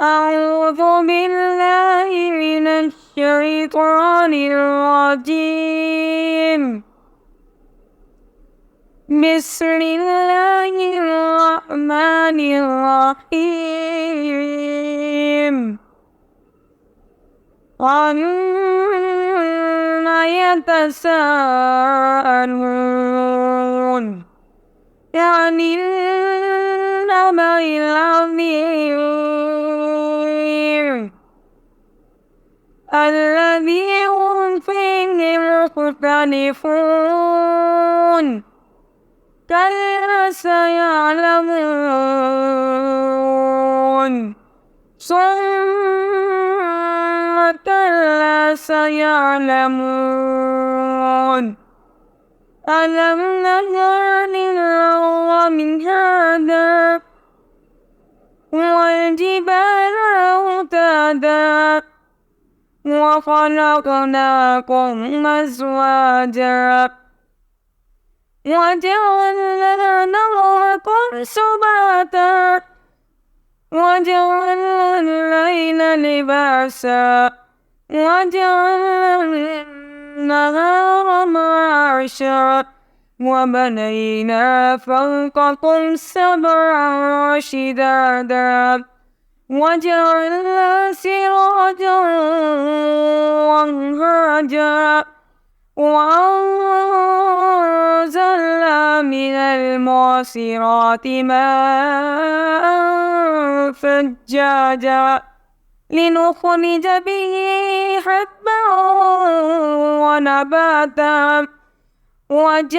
أعوذ بالله من الشيطان الرجيم. بسم الله الرحمن الرحيم. عما يتساءلون عن النبأ العظيم الذي هم فيه مختلفون كلا سيعلمون ثم كلا سيعلمون ألم نجعل الأرض مهادا والجبال أوتادا وخلقناكم أزواجا وجعلنا نومكم سباتا وجعلنا الليل لباسا وجعلنا النهار معاشا وبنينا فوقكم سبعا شدادا وجعلنا سراجا وهاجا وأنزلنا من المعصرات ماء ثجاجا لنخرج به حبا ونباتا وجنات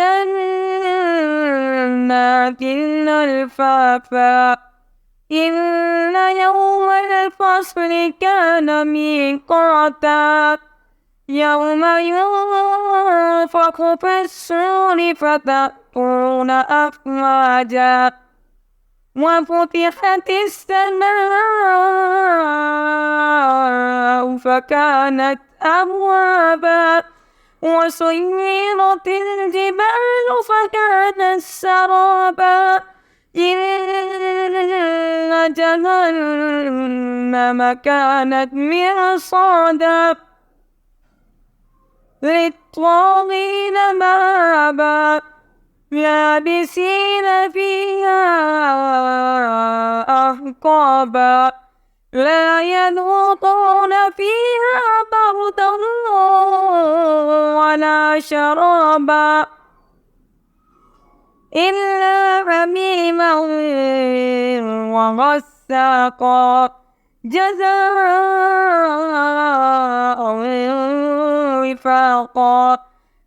ألفافا إن يوم الفصل كان ميقاتا يوم ينفخ في الصور فتأتون أفواجا وفتحت السماء فكانت أبوابا وسيرت الجبال فكانت سرابا إن جهنم كانت مرصادا للطاغين مآبا لابسين فيها أحقابا لا يذوقون فيها بردا ولا شرابا إلا حميما وغساقا جزاء وفاقا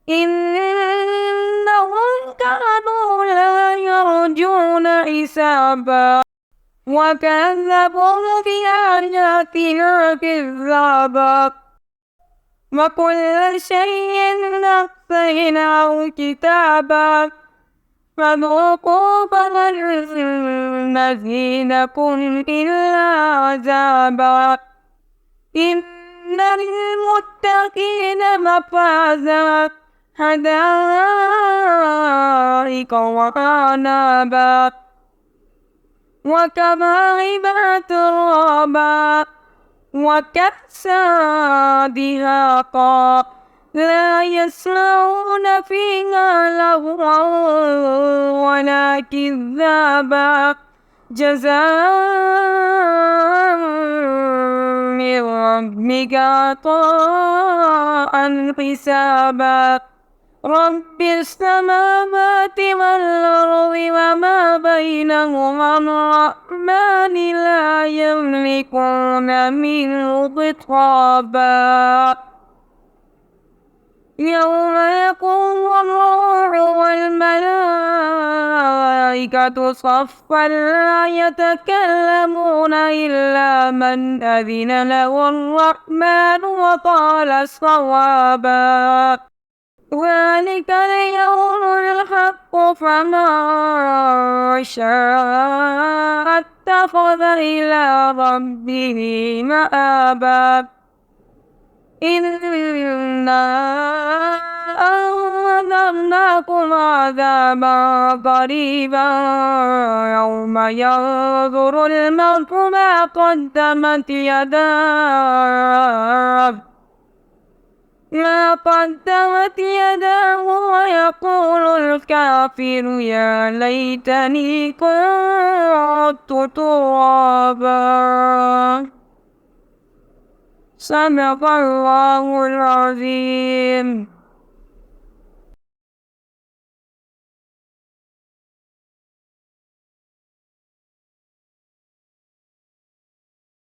إنهم كانوا لا يرجون حسابا وكذبوا بآياتنا كذابا وكل شيء أحصيناه كتابا فذوقوا فلن نزيدكم إلا عذابا إن للمتقين مفازا حدائق وأعنابا وكواعب أترابا وكأسا دهاقا لا يسمعون فيها لغوا ولا كذابا جزاء من ربك عطاء حسابا رب السماوات والأرض وما بينهما الرحمن لا يملكون منه خطابا يوم يقوم الروح والملائكة صفا لا يتكلمون إلا من أذن له الرحمن وقال صوابا ذلك اليوم الحق فمن شاء اتخذ إلى ربه مآبا إنا أنذرناكم عذابا قريبا يوم ينظر المرء ما قدمت يداه ويقول الكافر يا ليتني كنت ترابا. صدق الله العظيم.